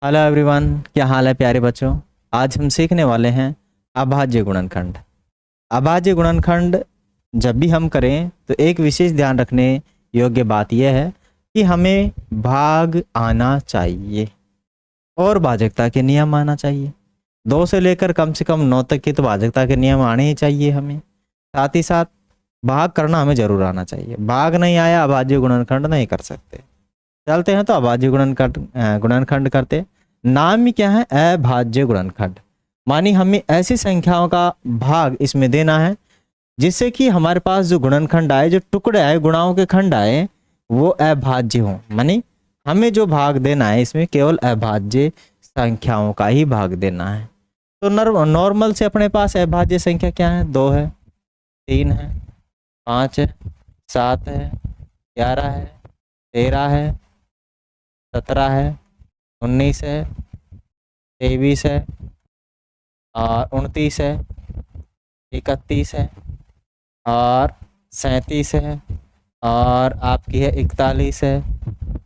Hello everyone, क्या हाल है प्यारे बच्चों। आज हम सीखने वाले हैं अभाज्य गुणनखंड। अभाज्य गुणनखंड जब भी हम करें तो एक विशेष ध्यान रखने योग्य बात यह है कि हमें भाग आना चाहिए और भाजकता के नियम आना चाहिए। 2 से लेकर कम से कम 9 तक के तो भाजकता के नियम आने ही चाहिए हमें। साथ ही साथ भाग करना हमें जरूर आना चाहिए। भाग नहीं आया अभाज्य गुणनखंड नहीं कर सकते। चलते हैं तो अभाज्य गुणनखंड करते। नाम ही क्या है? अभाज्य गुणनखंड। मानी हमें ऐसी संख्याओं का भाग इसमें देना है जिससे कि हमारे पास जो गुणनखंड आए, जो टुकड़े आए, गुणाओं के खंड आए, वो अभाज्य हों। मानी हमें जो भाग देना है इसमें केवल अभाज्य संख्याओं का ही भाग देना है। तो नॉर्मल से अपने पास अभाज्य संख्या क्या है? 2 है, 3 है, 5 है, 7 है, 11 है, 13 है, 17 है, 19 है, 23 है, और 29 है, 31 है, और 37 है, और आपकी है 41 है,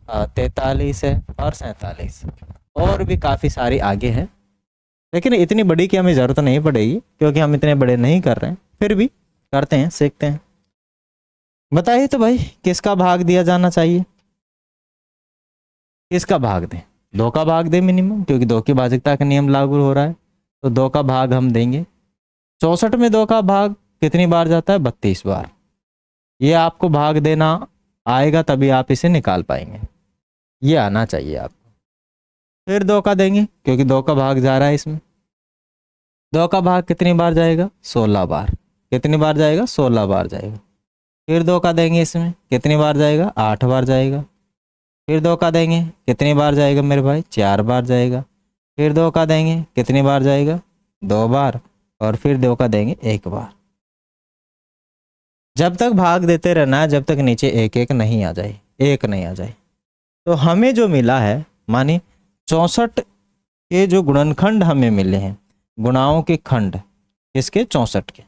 43 है, और 47। और भी काफ़ी सारी आगे है, लेकिन इतनी बड़ी की हमें ज़रूरत नहीं पड़ेगी क्योंकि हम इतने बड़े नहीं कर रहे हैं। फिर भी करते हैं, सीखते हैं। बताइए तो भाई, किसका भाग दिया जाना चाहिए? किसका भाग दें? 2 का भाग दें मिनिमम, क्योंकि 2 की भाजकता का नियम लागू हो रहा है। तो 2 का भाग हम देंगे। 64 में 2 का भाग कितनी बार जाता है? 32 बार। ये आपको भाग देना आएगा तभी आप इसे निकाल पाएंगे। ये आना चाहिए आपको। फिर 2 का देंगे क्योंकि 2 का भाग जा रहा है इसमें। 2 का भाग कितनी बार जाएगा? 16 बार। कितनी बार जाएगा? 16 बार जाएगा। फिर 2 का देंगे इसमें, कितनी बार जाएगा? 8 बार जाएगा। फिर 2 का देंगे, कितनी बार जाएगा मेरे भाई? 4 बार जाएगा। फिर 2 का देंगे, कितनी बार जाएगा? 2 बार। और फिर 2 का देंगे 1 बार। जब तक भाग देते रहना है, जब तक नीचे 1 नहीं आ जाए, 1 नहीं आ जाए। तो हमें जो मिला है, मानी 64 के जो गुणनखंड हमें मिले हैं, गुणाओं के खंड, किसके? 64 के।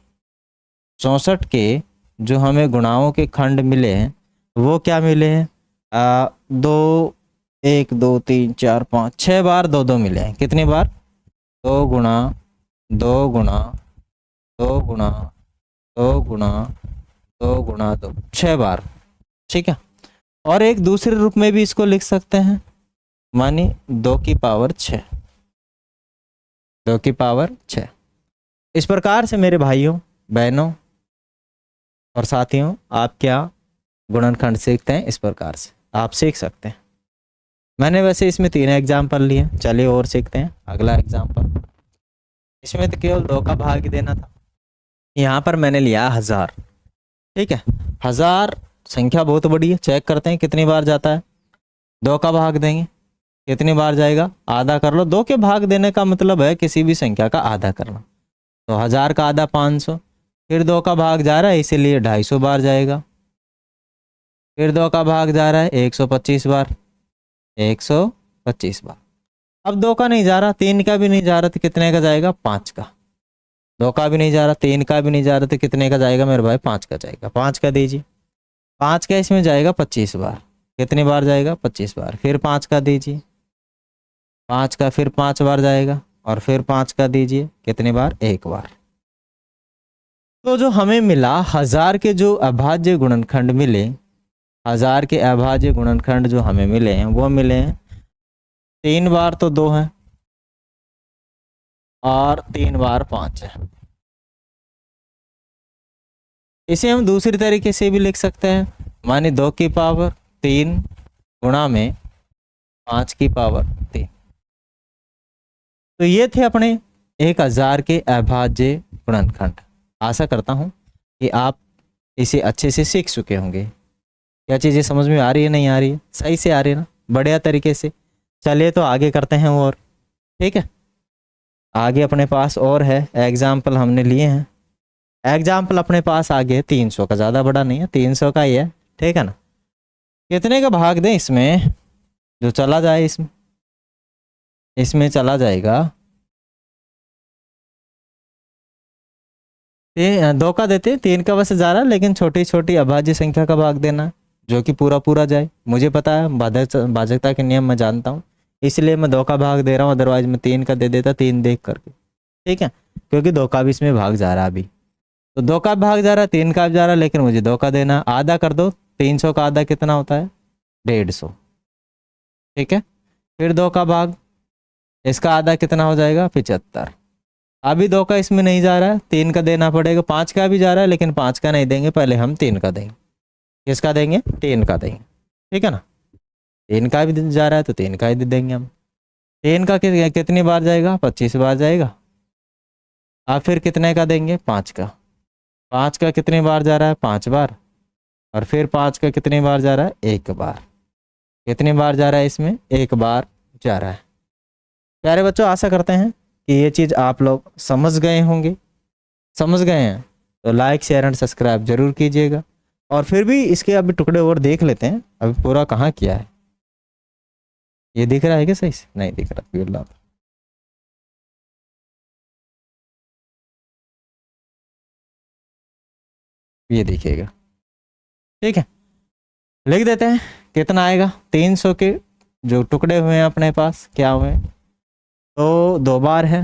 64 के जो हमें गुणाओं के खंड मिले हैं वो क्या मिले हैं? 2, 1, 2, 3, 4, 5, 6 बार 2 मिले हैं। कितनी बार? 2 गुणा 2 गुणा 2 गुणा 2 गुणा 2 गुणा 2, 6 बार। ठीक है। और एक दूसरे रूप में भी इसको लिख सकते हैं, मानी 2 की पावर 6। 2 की पावर 6। इस प्रकार से मेरे भाइयों, बहनों और साथियों, आप क्या गुणनखंड सीखते हैं? इस प्रकार से आप सीख सकते हैं। मैंने वैसे इसमें 3 एग्जाम्पल लिए, चलिए और सीखते हैं अगला एग्जाम्पल। इसमें तो केवल 2 का भाग ही देना था। यहाँ पर मैंने लिया 1000। ठीक है, 1000 संख्या बहुत बड़ी है। चेक करते हैं कितनी बार जाता है। 2 का भाग देंगे, कितनी बार जाएगा? आधा कर लो। 2 के भाग देने का मतलब है किसी भी संख्या का आधा करना। तो 1000 का आधा 500। फिर 2 का भाग जा रहा है इसीलिए 250 बार जाएगा। फिर 2 का भाग जा रहा है 125 बार, 125 बार। अब 2 का नहीं जा रहा, 3 का भी नहीं जा रहा, तो कितने का जाएगा? 5 का। 2 का भी नहीं जा रहा, 3 का भी नहीं जा रहा, तो कितने का जाएगा मेरे भाई? 5 का जाएगा। 5 का दीजिए। 5 का इसमें जाएगा 25 बार। कितनी बार जाएगा? 25 बार। फिर 5 का दीजिए। 5 का फिर 5 बार जाएगा। और फिर 5 का दीजिए। कितनी बार? 1 बार। तो जो हमें मिला 1000 के जो अभाज्य गुणनखंड मिले, 1000 के अभाज्य गुणनखंड जो हमें मिले हैं वो मिले हैं 3 बार तो 2 है, और 3 बार 5 है। इसे हम दूसरी तरीके से भी लिख सकते हैं, माने 2 की पावर 3 गुणा में 5 की पावर 3। तो ये थे अपने 1000 के अभाज्य गुणनखंड। आशा करता हूँ कि आप इसे अच्छे से सीख चुके होंगे। क्या चीज़ें समझ में आ रही है, नहीं आ रही है? सही से आ रही है ना? बढ़िया तरीके से। चलिए तो आगे करते हैं और। ठीक है, आगे अपने पास और है एग्जाम्पल हमने लिए हैं। एग्जाम्पल अपने पास आगे है 300 का, ज़्यादा बड़ा नहीं है, 300 का ही है। ठीक है ना? कितने का भाग दें इसमें? जो चला जाए इसमें चला जाएगा 2 का देते हैं, 3 का वैसे जा रहा है, लेकिन छोटी छोटी अभाज्य संख्या का भाग देना जो कि पूरा पूरा जाए। मुझे पता है भाजकता के नियम मैं जानता हूँ, इसलिए मैं 2 का भाग दे रहा हूँ, अदरवाइज मैं 3 का दे देता 3 देख करके, ठीक है, क्योंकि 2 का भी इसमें भाग जा रहा है अभी। तो 2 का भाग जा रहा है, 3 का भी जा रहा है, लेकिन मुझे 2 का देना। आधा कर दो, 300 का आधा कितना होता है? 150, ठीक है। फिर 2 का भाग, इसका आधा कितना हो जाएगा? 75। अभी 2 का इसमें नहीं जा रहा है, 3 का देना पड़ेगा। 5 का भी जा रहा है, लेकिन 5 का नहीं देंगे, पहले हम 3 का देंगे। किसका देंगे? 3 का देंगे, ठीक है ना। 3 का भी जा रहा है तो 3 का ही दे देंगे हम। 3 का कितनी बार जाएगा? 25 बार जाएगा। अब फिर कितने का देंगे? 5 का। 5 का कितनी बार जा रहा है? 5 बार। और फिर 5 का कितनी बार जा रहा है? 1 बार। कितनी बार जा रहा है इसमें? 1 बार जा रहा है। प्यारे बच्चों, आशा करते हैं कि ये चीज़ आप लोग समझ गए होंगे। समझ गए हैं तो लाइक शेयर एंड सब्सक्राइब जरूर कीजिएगा। और फिर भी इसके अभी टुकड़े और देख लेते हैं, अभी पूरा कहाँ किया है। ये दिख रहा है क्या सही से? नहीं दिख रहा, बिल्ला। ये देखिएगा, ठीक है। लिख देते हैं कितना आएगा। 300 के जो टुकड़े हुए हैं अपने पास, क्या हुए? तो 2 बार है,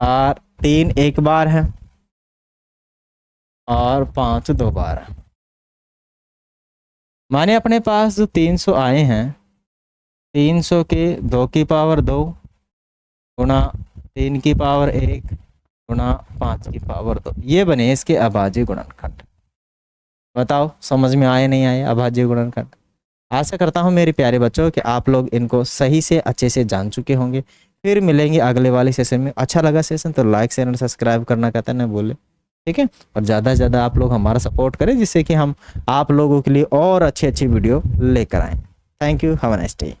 और 3 1 बार है, और 5 2 बार है। माने अपने पास जो 300 आए हैं, 300 के 2 की पावर 2 गुणा 3 की पावर 1 गुणा 5 की पावर 2, ये बने इसके अभाज्य गुणनखंड। बताओ समझ में आए नहीं आए अभाज्य गुणनखंड? आशा करता हूँ मेरे प्यारे बच्चों कि आप लोग इनको सही से अच्छे से जान चुके होंगे। फिर मिलेंगे अगले वाले सेशन में। अच्छा लगा सेशन तो लाइक शेयर एंड सब्सक्राइब करना कहता है ना बोले, ठीक है। और ज़्यादा से ज़्यादा आप लोग हमारा सपोर्ट करें, जिससे कि हम आप लोगों के लिए और अच्छी अच्छी वीडियो लेकर आएँ। Thank you, have a nice day.